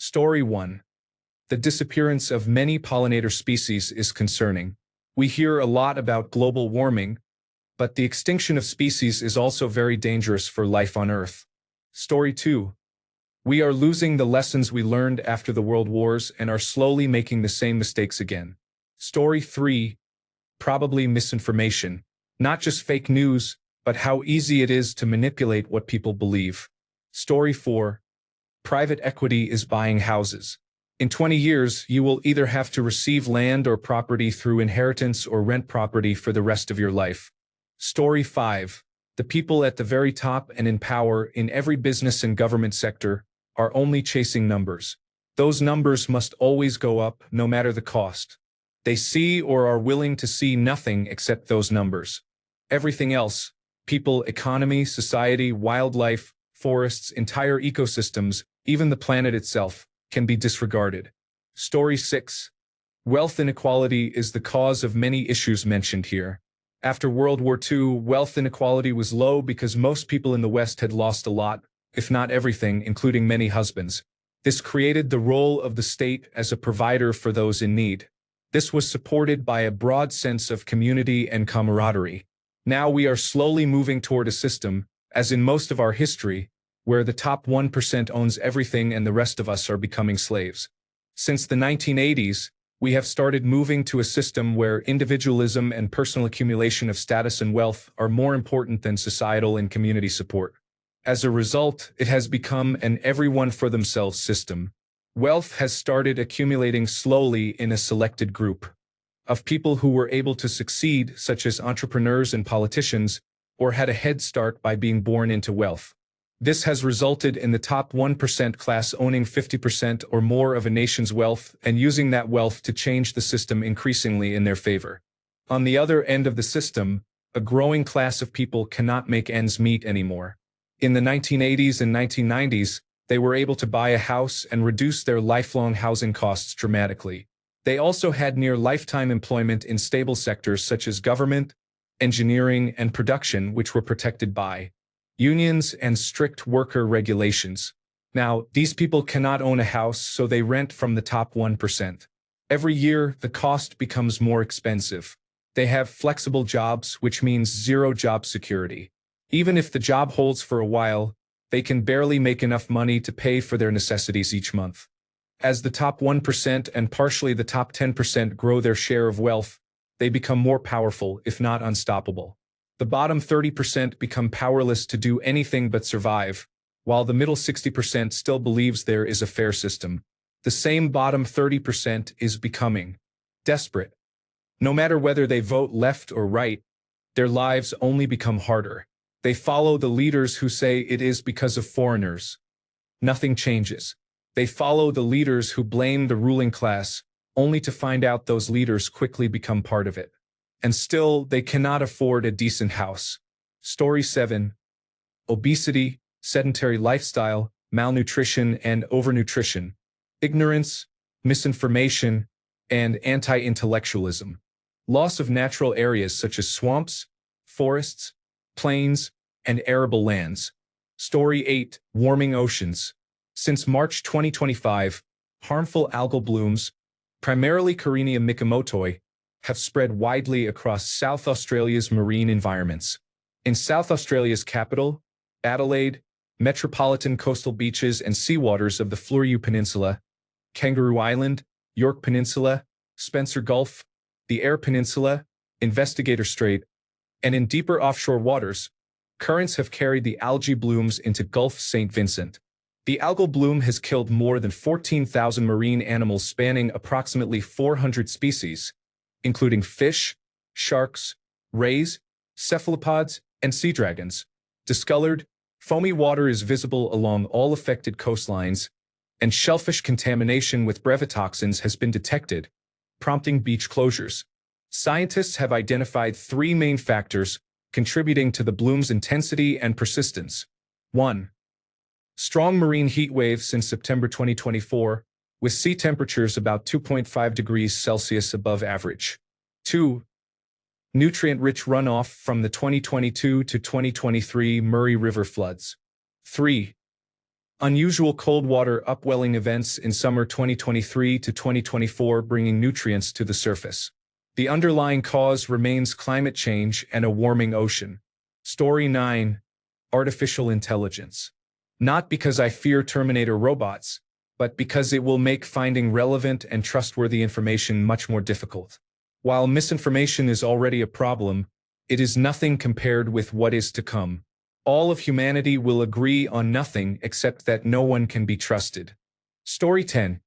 Story 1. The disappearance of many pollinator species is concerning. We hear a lot about global warming, but the extinction of species is also very dangerous for life on Earth. Story 2. We are losing the lessons we learned after the World Wars and are slowly making the same mistakes again. Story 3. Probably misinformation. Not just fake news, but how easy it is to manipulate what people believe. Story 4. Private equity is buying houses. In 20 years, you will either have to receive land or property through inheritance or rent property for the rest of your life. Story 5. The people at the very top and in power in every business and government sector are only chasing numbers. Those numbers must always go up, no matter the cost. They see or are willing to see nothing except those numbers. Everything else, people, economy, society, wildlife, forests, entire ecosystems, even the planet itself, can be disregarded. Story 6. Wealth inequality is the cause of many issues mentioned here. After World War II, wealth inequality was low because most people in the West had lost a lot, if not everything, including many husbands. This created the role of the state as a provider for those in need. This was supported by a broad sense of community and camaraderie. Now we are slowly moving toward a system, as in most of our history, where the top 1% owns everything and the rest of us are becoming slaves. Since the 1980s, we have started moving to a system where individualism and personal accumulation of status and wealth are more important than societal and community support. As a result, it has become an everyone for themselves system. Wealth has started accumulating slowly in a selected group of people who were able to succeed, such as entrepreneurs and politicians, or had a head start by being born into wealth. This has resulted in the top 1% class owning 50% or more of a nation's wealth and using that wealth to change the system increasingly in their favor. On the other end of the system, a growing class of people cannot make ends meet anymore. In the 1980s and 1990s, they were able to buy a house and reduce their lifelong housing costs dramatically. They also had near lifetime employment in stable sectors such as government, engineering, and production, which were protected by unions and strict worker regulations. Now, these people cannot own a house, so they rent from the top 1%. Every year, the cost becomes more expensive. They have flexible jobs, which means zero job security. Even if the job holds for a while, they can barely make enough money to pay for their necessities each month. As the top 1% and partially the top 10% grow their share of wealth, they become more powerful, if not unstoppable. The bottom 30% become powerless to do anything but survive, while the middle 60% still believes there is a fair system. The same bottom 30% is becoming desperate. No matter whether they vote left or right, their lives only become harder. They follow the leaders who say it is because of foreigners. Nothing changes. They follow the leaders who blame the ruling class, only to find out those leaders quickly become part of it. And still, they cannot afford a decent house. Story 7. Obesity, sedentary lifestyle, malnutrition and overnutrition, ignorance, misinformation, and anti-intellectualism. Loss of natural areas such as swamps, forests, plains, and arable lands. Story 8. Warming oceans. Since March 2025, harmful algal blooms, primarily Karenia mikamotoi, have spread widely across South Australia's marine environments. In South Australia's capital, Adelaide, metropolitan coastal beaches and seawaters of the Fleurieu Peninsula, Kangaroo Island, York Peninsula, Spencer Gulf, the Eyre Peninsula, Investigator Strait, and in deeper offshore waters, currents have carried the algae blooms into Gulf St. Vincent. The algal bloom has killed more than 14,000 marine animals spanning approximately 400 species, including fish, sharks, rays, cephalopods, and sea dragons. Discolored, foamy water is visible along all affected coastlines, and shellfish contamination with brevetoxins has been detected, prompting beach closures. Scientists have identified three main factors contributing to the bloom's intensity and persistence. 1. Strong marine heat waves since September 2024, with sea temperatures about 2.5 degrees Celsius above average. 2. Nutrient-rich runoff from the 2022 to 2023 Murray River floods. 3. Unusual cold water upwelling events in summer 2023 to 2024 bringing nutrients to the surface. The underlying cause remains climate change and a warming ocean. Story 9. Artificial intelligence. Not because I fear Terminator robots, but because it will make finding relevant and trustworthy information much more difficult. While misinformation is already a problem, it is nothing compared with what is to come. All of humanity will agree on nothing except that no one can be trusted. Story 10.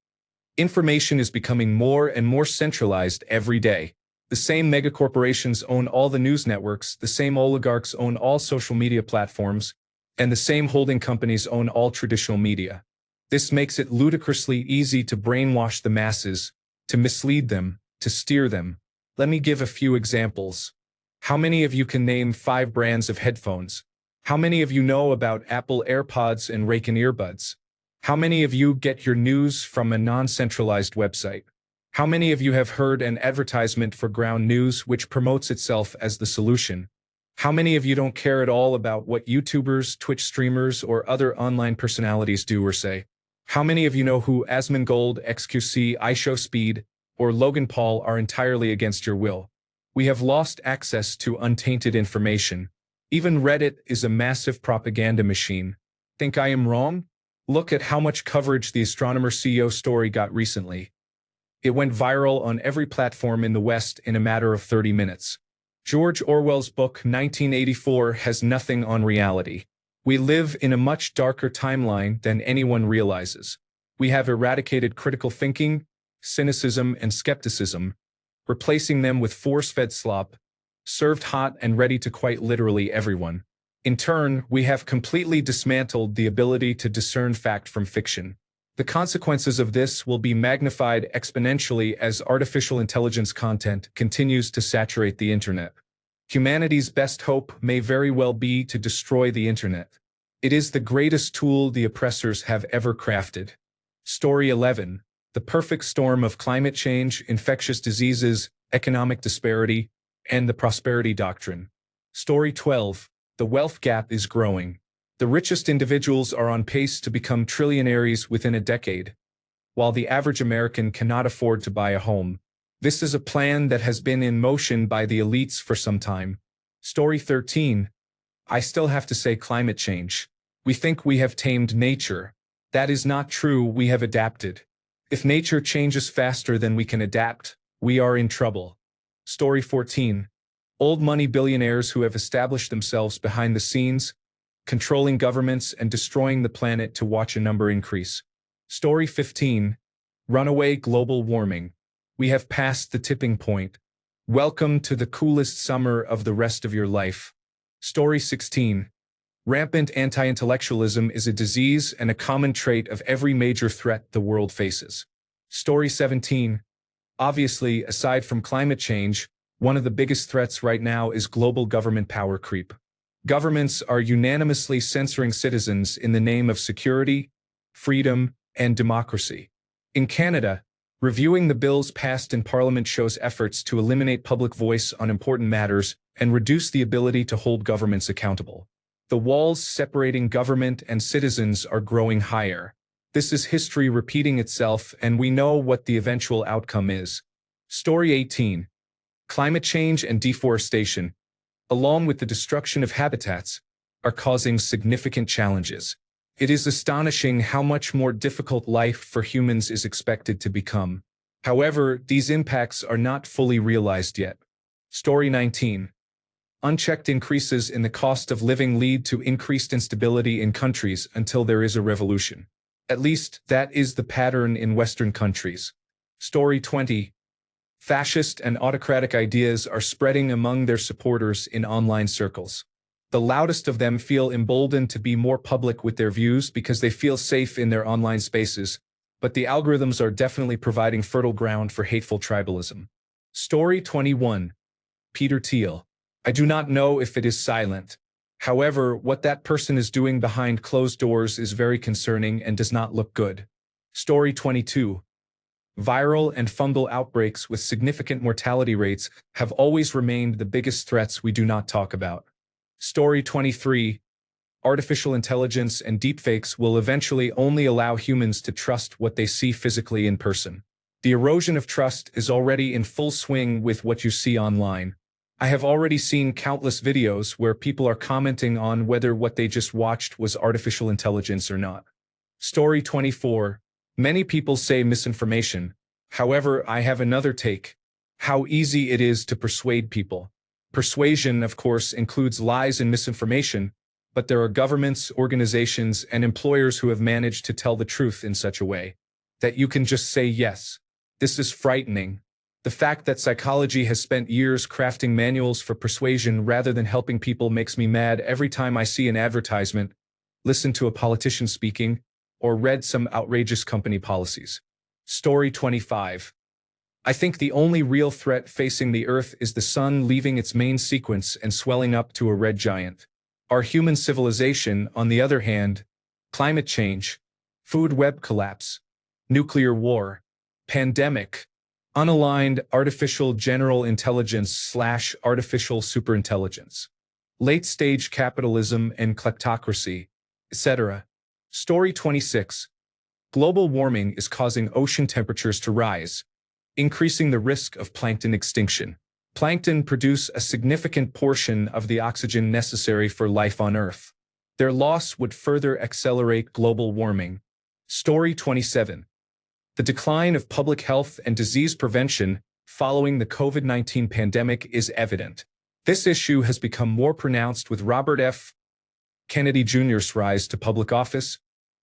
Information is becoming more and more centralized every day. The same megacorporations own all the news networks, the same oligarchs own all social media platforms, and the same holding companies own all traditional media. This makes it ludicrously easy to brainwash the masses, to mislead them, to steer them. Let me give a few examples. How many of you can name 5 brands of headphones? How many of you know about Apple AirPods and Raycon earbuds? How many of you get your news from a non-centralized website? How many of you have heard an advertisement for Ground News which promotes itself as the solution? How many of you don't care at all about what YouTubers, Twitch streamers, or other online personalities do or say? How many of you know who Asmongold, XQC, iShowSpeed, or Logan Paul are entirely against your will? We have lost access to untainted information. Even Reddit is a massive propaganda machine. Think I am wrong? Look at how much coverage the Astronomer CEO story got recently. It went viral on every platform in the West in a matter of 30 minutes. George Orwell's book 1984 has nothing on reality. We live in a much darker timeline than anyone realizes. We have eradicated critical thinking, cynicism, and skepticism, replacing them with force-fed slop, served hot and ready to quite literally everyone. In turn, we have completely dismantled the ability to discern fact from fiction. The consequences of this will be magnified exponentially as artificial intelligence content continues to saturate the internet. Humanity's best hope may very well be to destroy the internet. It is the greatest tool the oppressors have ever crafted. Story 11. The perfect storm of climate change, infectious diseases, economic disparity, and the prosperity doctrine. Story 12. The wealth gap is growing. The richest individuals are on pace to become trillionaires within a decade, while the average American cannot afford to buy a home. This is a plan that has been in motion by the elites for some time. Story 13. I still have to say climate change. We think we have tamed nature. That is not true, we have adapted. If nature changes faster than we can adapt, we are in trouble. Story 14. Old money billionaires who have established themselves behind the scenes, controlling governments and destroying the planet to watch a number increase. Story 15. Runaway global warming. We have passed the tipping point. Welcome to the coolest summer of the rest of your life. Story 16. Rampant anti-intellectualism is a disease and a common trait of every major threat the world faces. Story 17. Obviously, aside from climate change, one of the biggest threats right now is global government power creep. Governments are unanimously censoring citizens in the name of security, freedom, and democracy. In Canada, reviewing the bills passed in Parliament shows efforts to eliminate public voice on important matters and reduce the ability to hold governments accountable. The walls separating government and citizens are growing higher. This is history repeating itself, and we know what the eventual outcome is. Story 18. Climate change and deforestation, along with the destruction of habitats, are causing significant challenges. It is astonishing how much more difficult life for humans is expected to become. However, these impacts are not fully realized yet. Story 19. Unchecked increases in the cost of living lead to increased instability in countries until there is a revolution. At least, that is the pattern in Western countries. Story 20. Fascist and autocratic ideas are spreading among their supporters in online circles. The loudest of them feel emboldened to be more public with their views because they feel safe in their online spaces, but the algorithms are definitely providing fertile ground for hateful tribalism. Story 21. Peter Thiel. I do not know if it is silent. However, what that person is doing behind closed doors is very concerning and does not look good. Story 22. Viral and fungal outbreaks with significant mortality rates have always remained the biggest threats we do not talk about. Story 23. Artificial intelligence and deepfakes will eventually only allow humans to trust what they see physically in person. The erosion of trust is already in full swing with what you see online. I have already seen countless videos where people are commenting on whether what they just watched was artificial intelligence or not. Story 24. Many people say misinformation. However, I have another take. How easy it is to persuade people. Persuasion, of course, includes lies and misinformation, but there are governments, organizations, and employers who have managed to tell the truth in such a way that you can just say yes. This is frightening. The fact that psychology has spent years crafting manuals for persuasion rather than helping people makes me mad every time I see an advertisement, listen to a politician speaking, or read some outrageous company policies. Story 25. I think the only real threat facing the Earth is the sun leaving its main sequence and swelling up to a red giant. Our human civilization, on the other hand, climate change, food web collapse, nuclear war, pandemic, unaligned artificial general intelligence / artificial superintelligence, late-stage capitalism and kleptocracy, etc. Story 26. Global warming is causing ocean temperatures to rise, increasing the risk of plankton extinction. Plankton produce a significant portion of the oxygen necessary for life on Earth. Their loss would further accelerate global warming. Story 27. The decline of public health and disease prevention following the COVID-19 pandemic is evident. This issue has become more pronounced with Robert F. Kennedy Jr.'s rise to public office,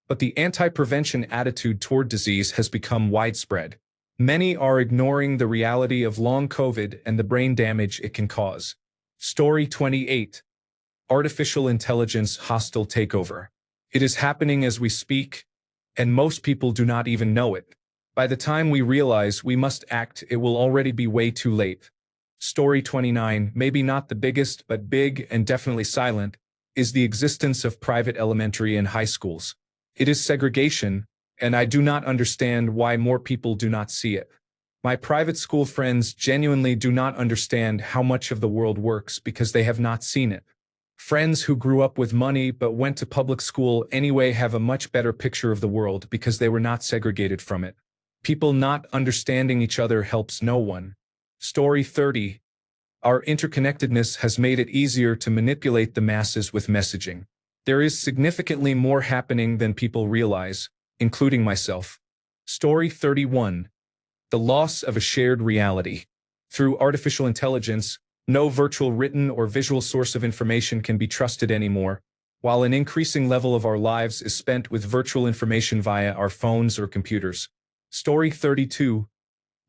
but the anti-prevention attitude toward disease has become widespread. Many are ignoring the reality of long COVID and the brain damage it can cause. Story 28. Artificial intelligence hostile takeover. It is happening as we speak, and most people do not even know it. By the time we realize we must act, it will already be way too late. Story 29, maybe not the biggest, but big and definitely silent, is the existence of private elementary and high schools. It is segregation, and I do not understand why more people do not see it. My private school friends genuinely do not understand how much of the world works because they have not seen it. Friends who grew up with money but went to public school anyway have a much better picture of the world because they were not segregated from it. People not understanding each other helps no one. Story 30. Our interconnectedness has made it easier to manipulate the masses with messaging. There is significantly more happening than people realize, including myself. Story 31. The loss of a shared reality. Through artificial intelligence, no virtual written or visual source of information can be trusted anymore, while an increasing level of our lives is spent with virtual information via our phones or computers. Story 32.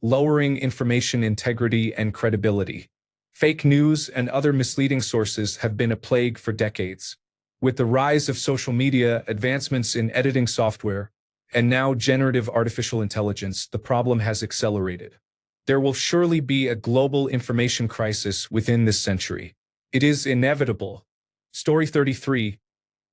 Lowering information integrity and credibility. Fake news and other misleading sources have been a plague for decades. With the rise of social media, advancements in editing software, and now generative artificial intelligence, the problem has accelerated. There will surely be a global information crisis within this century. It is inevitable. Story 33.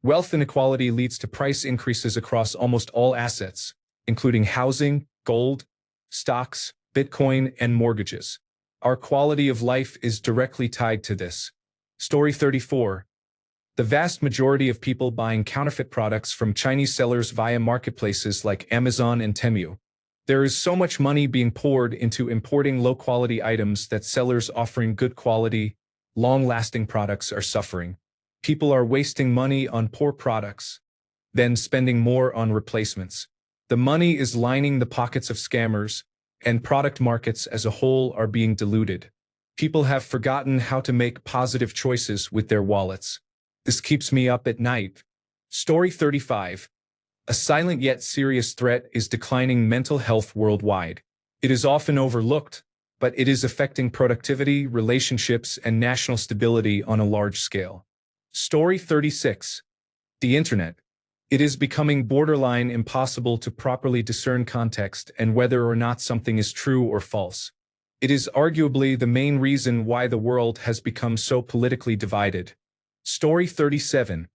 Wealth inequality leads to price increases across almost all assets, including housing, gold, stocks, Bitcoin, and mortgages. Our quality of life is directly tied to this. Story 34. The vast majority of people buying counterfeit products from Chinese sellers via marketplaces like Amazon and Temu. There is so much money being poured into importing low-quality items that sellers offering good quality, long-lasting products are suffering. People are wasting money on poor products, then spending more on replacements. The money is lining the pockets of scammers, and product markets as a whole are being diluted. People have forgotten how to make positive choices with their wallets. This keeps me up at night. Story 35. A silent yet serious threat is declining mental health worldwide. It is often overlooked, but it is affecting productivity, relationships, and national stability on a large scale. Story 36. The Internet. It is becoming borderline impossible to properly discern context and whether or not something is true or false. It is arguably the main reason why the world has become so politically divided. Story 37.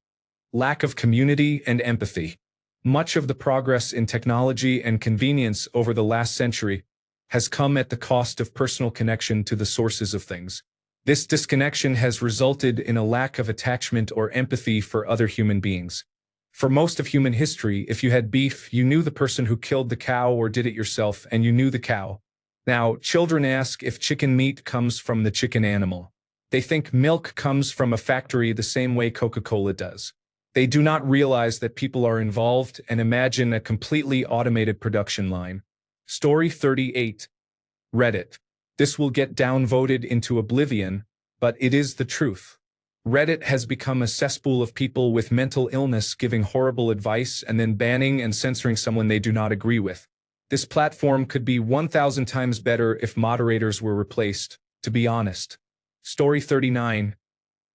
Lack of community and empathy. Much of the progress in technology and convenience over the last century has come at the cost of personal connection to the sources of things. This disconnection has resulted in a lack of attachment or empathy for other human beings. For most of human history, if you had beef, you knew the person who killed the cow or did it yourself, and you knew the cow. Now, children ask if chicken meat comes from the chicken animal. They think milk comes from a factory the same way Coca-Cola does. They do not realize that people are involved and imagine a completely automated production line. Story 38. Reddit. This will get downvoted into oblivion, but it is the truth. Reddit has become a cesspool of people with mental illness giving horrible advice and then banning and censoring someone they do not agree with. This platform could be 1,000 times better if moderators were replaced, to be honest. Story 39.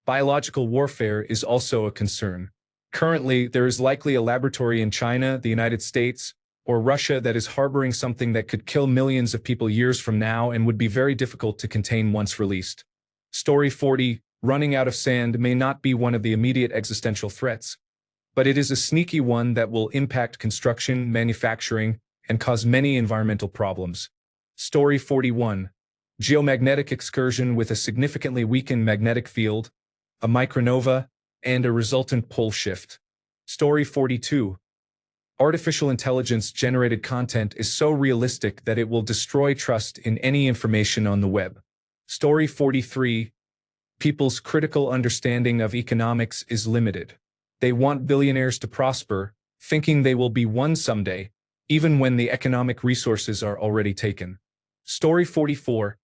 Biological warfare is also a concern. Currently, there is likely a laboratory in China, the United States, or Russia that is harboring something that could kill millions of people years from now and would be very difficult to contain once released. Story 40. Running out of sand may not be one of the immediate existential threats, but it is a sneaky one that will impact construction, manufacturing, and cause many environmental problems. Story 41. Geomagnetic excursion with a significantly weakened magnetic field, a micronova, and a resultant pole shift. Story 42. Artificial intelligence-generated content is so realistic that it will destroy trust in any information on the web. Story 43. People's critical understanding of economics is limited. They want billionaires to prosper, thinking they will be one someday, even when the economic resources are already taken. Story 44.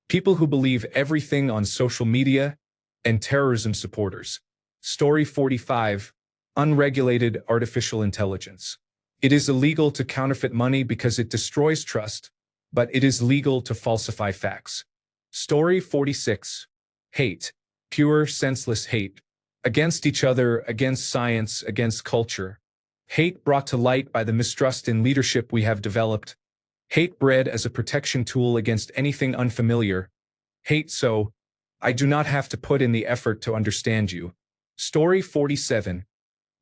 People who believe everything on social media and terrorism supporters. Story 45. Unregulated artificial intelligence. It is illegal to counterfeit money because it destroys trust, but it is legal to falsify facts. Story 46. Hate. Pure, senseless hate. Against each other, against science, against culture. Hate brought to light by the mistrust in leadership we have developed. Hate bred as a protection tool against anything unfamiliar. Hate so I do not have to put in the effort to understand you. Story 47.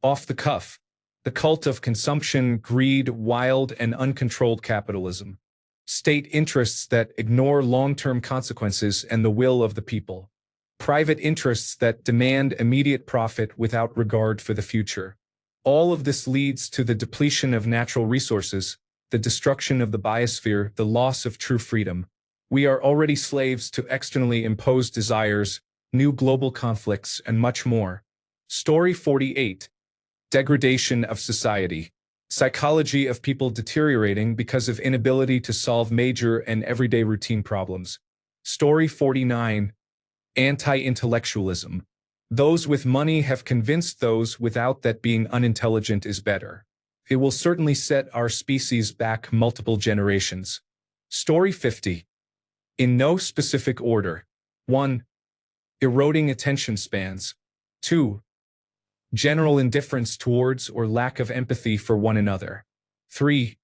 Off the cuff. The cult of consumption, greed, wild and uncontrolled capitalism. State interests that ignore long-term consequences and the will of the people. Private interests that demand immediate profit without regard for the future. All of this leads to the depletion of natural resources, the destruction of the biosphere, the loss of true freedom. We are already slaves to externally imposed desires, new global conflicts, and much more. Story 48. Degradation of society. Psychology of people deteriorating because of inability to solve major and everyday routine problems. Story 49. Anti-intellectualism. Those with money have convinced those without that being unintelligent is better. It will certainly set our species back multiple generations. Story 50. In no specific order. 1. Eroding attention spans. 2. General indifference towards or lack of empathy for one another. 3.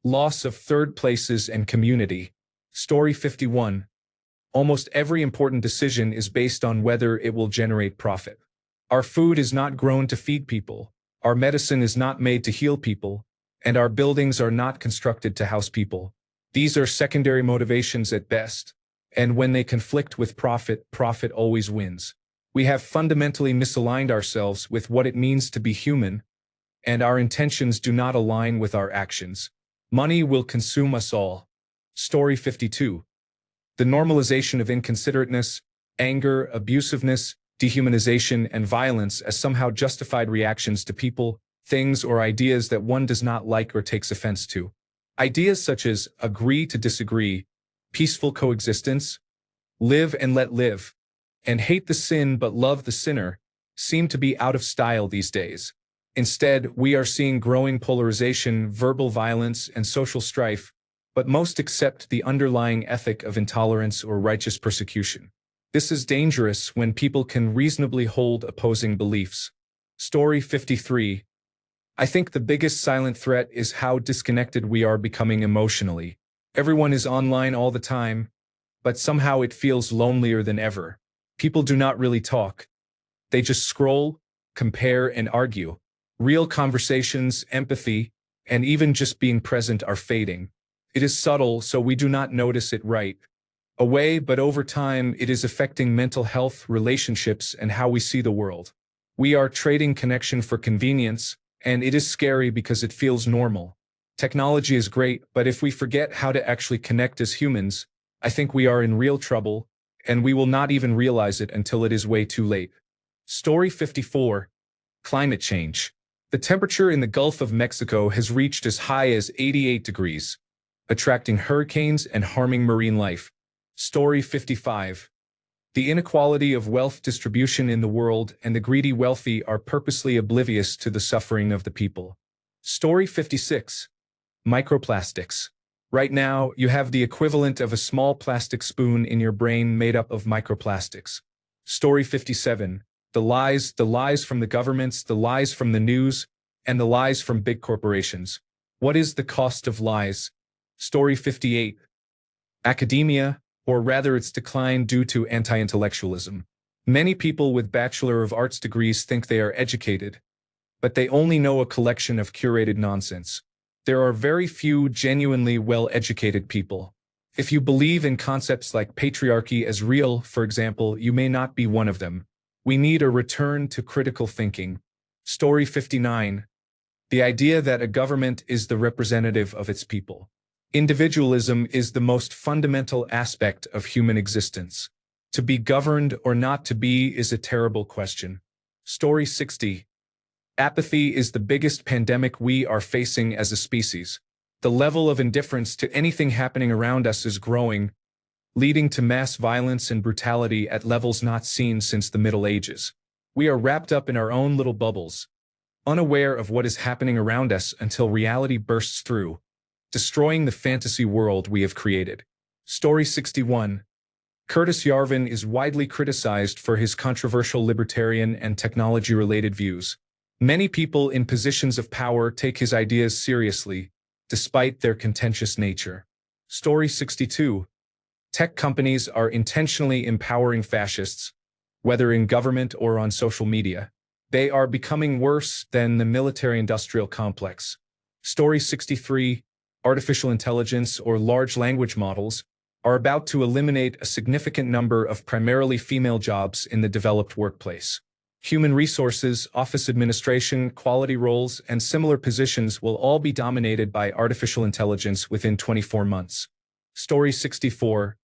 Loss of third places and community. Story 51. Almost every important decision is based on whether it will generate profit. Our food is not grown to feed people, our medicine is not made to heal people, and our buildings are not constructed to house people. These are secondary motivations at best, and when they conflict with profit, profit always wins. We have fundamentally misaligned ourselves with what it means to be human, and our intentions do not align with our actions. Money will consume us all. Story 52. The normalization of inconsiderateness, anger, abusiveness, dehumanization, and violence as somehow justified reactions to people, things, or ideas that one does not like or takes offense to. Ideas such as agree to disagree, peaceful coexistence, live and let live, and hate the sin but love the sinner seem to be out of style these days. Instead, we are seeing growing polarization, verbal violence, and social strife, but most accept the underlying ethic of intolerance or righteous persecution. This is dangerous when people can reasonably hold opposing beliefs. Story 53. I think the biggest silent threat is how disconnected we are becoming emotionally. Everyone is online all the time, but somehow it feels lonelier than ever. People do not really talk. They just scroll, compare, and argue. Real conversations, empathy, and even just being present are fading. It is subtle, so we do not notice it right away, but over time, it is affecting mental health, relationships, and how we see the world. We are trading connection for convenience, and it is scary because it feels normal. Technology is great, but if we forget how to actually connect as humans, I think we are in real trouble, and we will not even realize it until it is way too late. Story 54. Climate change. The temperature in the Gulf of Mexico has reached as high as 88 degrees, attracting hurricanes and harming marine life. Story 55. The inequality of wealth distribution in the world and the greedy wealthy are purposely oblivious to the suffering of the people. Story 56. Microplastics. Right now, you have the equivalent of a small plastic spoon in your brain made up of microplastics. Story 57. The lies from the governments, the lies from the news, and the lies from big corporations. What is the cost of lies? Story 58. Academia, or rather its decline due to anti-intellectualism. Many people with Bachelor of Arts degrees think they are educated, but they only know a collection of curated nonsense. There are very few genuinely well-educated people. If you believe in concepts like patriarchy as real, for example, you may not be one of them. We need a return to critical thinking. Story 59. The idea that a government is the representative of its people. Individualism is the most fundamental aspect of human existence. To be governed or not to be is a terrible question. Story 60. Apathy is the biggest pandemic we are facing as a species. The level of indifference to anything happening around us is growing, leading to mass violence and brutality at levels not seen since the Middle Ages. We are wrapped up in our own little bubbles, unaware of what is happening around us until reality bursts through, destroying the fantasy world we have created. Story 61. Curtis Yarvin is widely criticized for his controversial libertarian and technology-related views. Many people in positions of power take his ideas seriously, despite their contentious nature. Story 62. Tech companies are intentionally empowering fascists, whether in government or on social media. They are becoming worse than the military-industrial complex. Story 63. Artificial intelligence or large language models are about to eliminate a significant number of primarily female jobs in the developed workplace. Human resources, office administration, quality roles, and similar positions will all be dominated by artificial intelligence within 24 months. Story 64.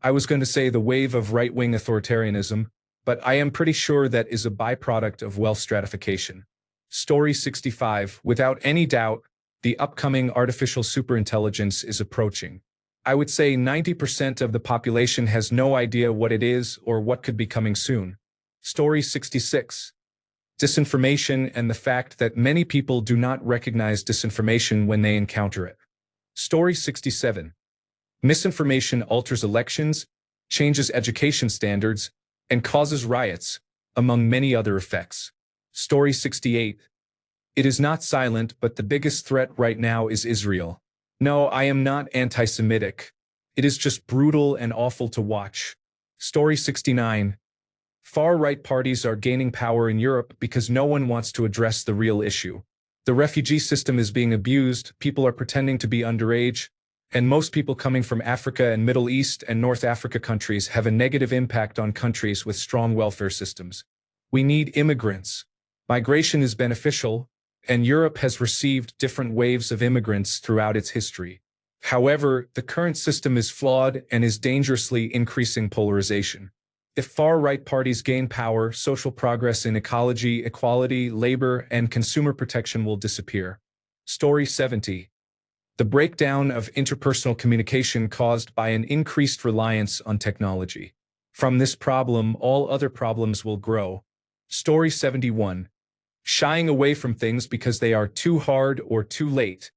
I was going to say the wave of right-wing authoritarianism, but I am pretty sure that is a byproduct of wealth stratification. Story 65. Without any doubt, the upcoming artificial superintelligence is approaching. I would say 90% of the population has no idea what it is or what could be coming soon. Story 66. Disinformation and the fact that many people do not recognize disinformation when they encounter it. Story 67. Misinformation alters elections, changes education standards, and causes riots, among many other effects. Story 68. It is not silent, but the biggest threat right now is Israel. No, I am not anti-Semitic. It is just brutal and awful to watch. Story 69. Far-right parties are gaining power in Europe because no one wants to address the real issue. The refugee system is being abused, people are pretending to be underage, and most people coming from Africa and Middle East and North Africa countries have a negative impact on countries with strong welfare systems. We need immigrants. Migration is beneficial, and Europe has received different waves of immigrants throughout its history. However, the current system is flawed and is dangerously increasing polarization. If far-right parties gain power, social progress in ecology, equality, labor, and consumer protection will disappear. Story 70. The breakdown of interpersonal communication caused by an increased reliance on technology. From this problem, all other problems will grow. Story 71. Shying away from things because they are too hard or too late,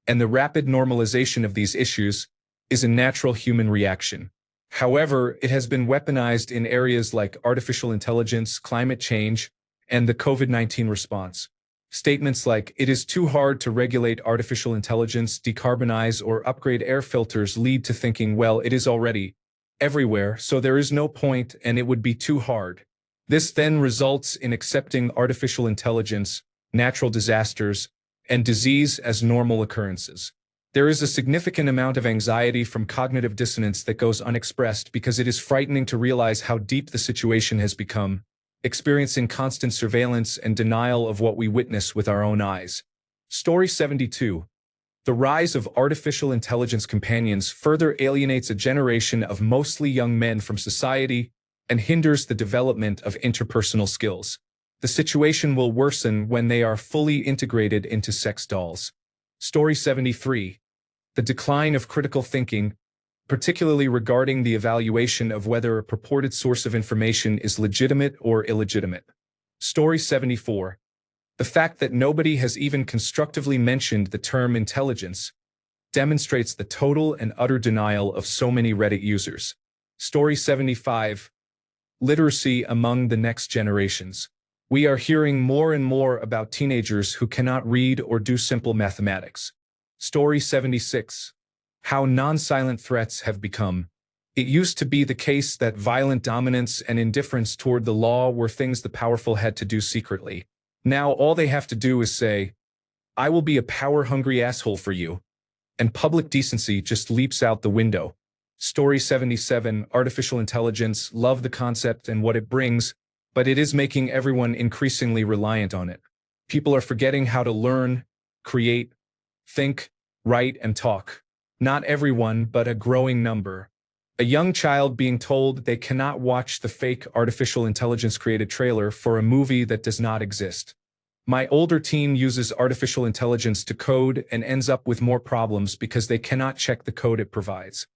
and the rapid normalization of these issues is a natural human reaction. However, it has been weaponized in areas like artificial intelligence, climate change, and the COVID-19 response. Statements like, "It is too hard to regulate artificial intelligence, decarbonize, or upgrade air filters" lead to thinking, well, it is already everywhere, so there is no point and it would be too hard. This then results in accepting artificial intelligence, natural disasters, and disease as normal occurrences. There is a significant amount of anxiety from cognitive dissonance that goes unexpressed because it is frightening to realize how deep the situation has become, experiencing constant surveillance and denial of what we witness with our own eyes. Story 72. The rise of artificial intelligence companions further alienates a generation of mostly young men from society and hinders the development of interpersonal skills. The situation will worsen when they are fully integrated into sex dolls. Story 73. The decline of critical thinking, particularly regarding the evaluation of whether a purported source of information is legitimate or illegitimate. Story 74. The fact that nobody has even constructively mentioned the term intelligence demonstrates the total and utter denial of so many Reddit users. Story 75. Literacy among the next generations. We are hearing more and more about teenagers who cannot read or do simple mathematics. Story 76. How non-silent threats have become. It used to be the case that violent dominance and indifference toward the law were things the powerful had to do secretly. Now all they have to do is say, "I will be a power-hungry asshole for you," and public decency just leaps out the window. Story 77. Artificial intelligence, love the concept and what it brings, but it is making everyone increasingly reliant on it. People are forgetting how to learn, create, think, write, and talk. Not everyone, but a growing number. A young child being told they cannot watch the fake artificial intelligence-created trailer for a movie that does not exist. My older teen uses artificial intelligence to code and ends up with more problems because they cannot check the code it provides.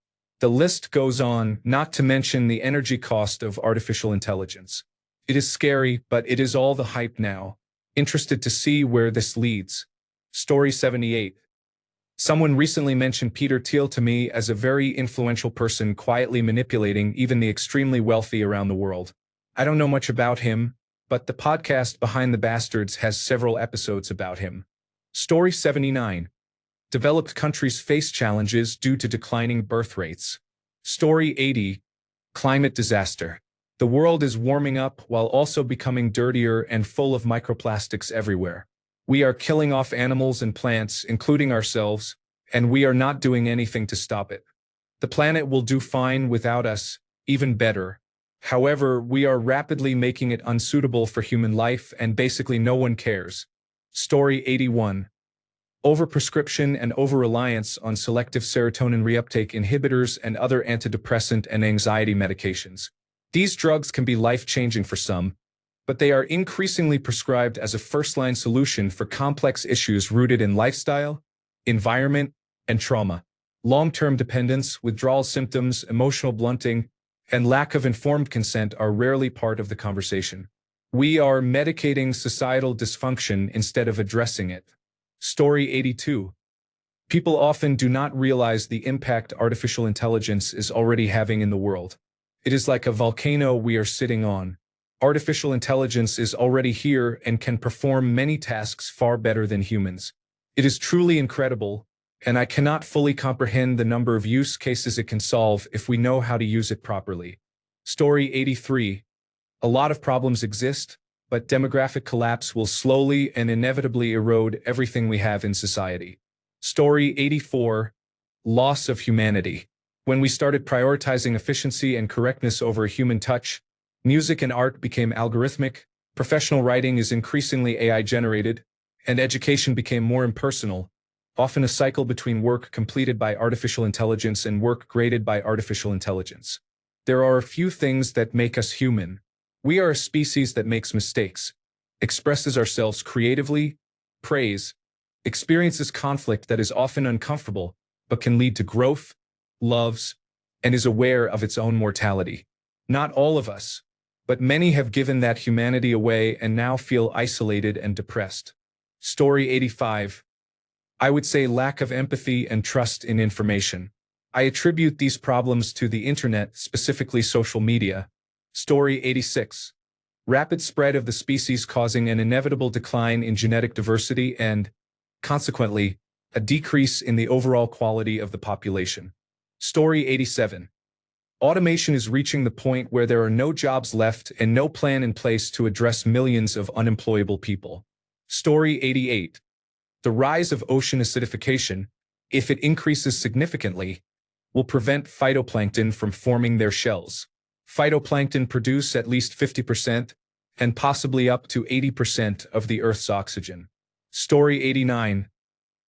The list goes on, not to mention the energy cost of artificial intelligence. It is scary, but it is all the hype now. Interested to see where this leads. Story 78. Someone recently mentioned Peter Thiel to me as a very influential person quietly manipulating even the extremely wealthy around the world. I don't know much about him, but the podcast Behind the Bastards has several episodes about him. Story 79. Developed countries face challenges due to declining birth rates. Story 80. Climate disaster. The world is warming up while also becoming dirtier and full of microplastics everywhere. We are killing off animals and plants, including ourselves, and we are not doing anything to stop it. The planet will do fine without us, even better. However, we are rapidly making it unsuitable for human life and basically no one cares. Story 81. Overprescription and over-reliance on selective serotonin reuptake inhibitors and other antidepressant and anxiety medications. These drugs can be life-changing for some, but they are increasingly prescribed as a first-line solution for complex issues rooted in lifestyle, environment, and trauma. Long-term dependence, withdrawal symptoms, emotional blunting, and lack of informed consent are rarely part of the conversation. We are medicating societal dysfunction instead of addressing it. Story 82. People often do not realize the impact artificial intelligence is already having in the world. It is like a volcano we are sitting on. Artificial intelligence is already here and can perform many tasks far better than humans. It is truly incredible, and I cannot fully comprehend the number of use cases it can solve if we know how to use it properly. Story 83. A lot of problems exist, but demographic collapse will slowly and inevitably erode everything we have in society. Story 84. Loss of humanity. When we started prioritizing efficiency and correctness over a human touch, music and art became algorithmic, professional writing is increasingly AI-generated, and education became more impersonal, often a cycle between work completed by artificial intelligence and work graded by artificial intelligence. There are a few things that make us human. We are a species that makes mistakes, expresses ourselves creatively, prays, experiences conflict that is often uncomfortable, but can lead to growth, loves, and is aware of its own mortality. Not all of us, but many have given that humanity away and now feel isolated and depressed. Story 85. I would say lack of empathy and trust in information. I attribute these problems to the internet, specifically social media. Story 86. Rapid spread of the species causing an inevitable decline in genetic diversity and, consequently, a decrease in the overall quality of the population. Story 87. Automation is reaching the point where there are no jobs left and no plan in place to address millions of unemployable people. Story 88. The rise of ocean acidification, If it increases significantly, will prevent phytoplankton from forming their shells. Phytoplankton produce at least 50% and possibly up to 80% of the Earth's oxygen. Story 89.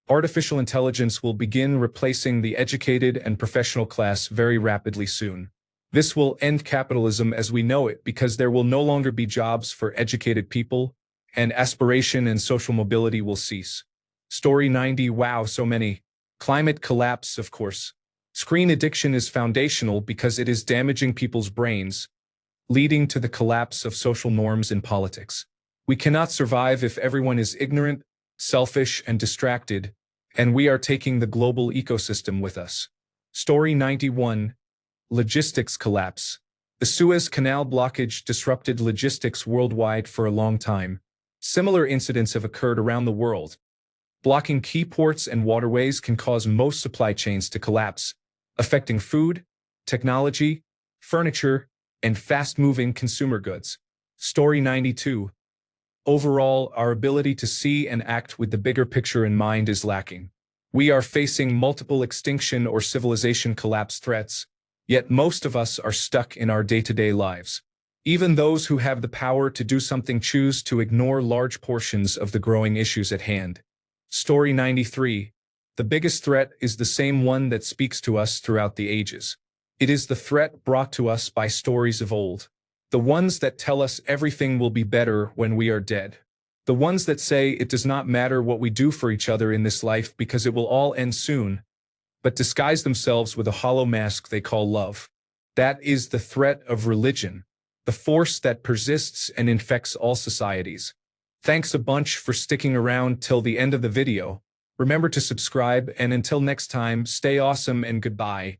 Artificial intelligence will begin replacing the educated and professional class very rapidly soon. This will end capitalism as we know it because there will no longer be jobs for educated people, and aspiration and social mobility will cease. Story 90. Wow, so many. Climate collapse, of course. Screen addiction is foundational because it is damaging people's brains, leading to the collapse of social norms in politics. We cannot survive if everyone is ignorant, selfish, and distracted, and we are taking the global ecosystem with us. Story 91. Logistics collapse. The Suez Canal blockage disrupted logistics worldwide for a long time. Similar incidents have occurred around the world. Blocking key ports and waterways can cause most supply chains to collapse, affecting food, technology, furniture, and fast-moving consumer goods. Story 92. Overall, our ability to see and act with the bigger picture in mind is lacking. We are facing multiple extinction or civilization collapse threats, yet most of us are stuck in our day-to-day lives. Even those who have the power to do something choose to ignore large portions of the growing issues at hand. Story 93. The biggest threat is the same one that speaks to us throughout the ages. It is the threat brought to us by stories of old. The ones that tell us everything will be better when we are dead. The ones that say it does not matter what we do for each other in this life because it will all end soon, but disguise themselves with a hollow mask they call love. That is the threat of religion, the force that persists and infects all societies. Thanks a bunch for sticking around till the end of the video. Remember to subscribe, and until next time, stay awesome and goodbye.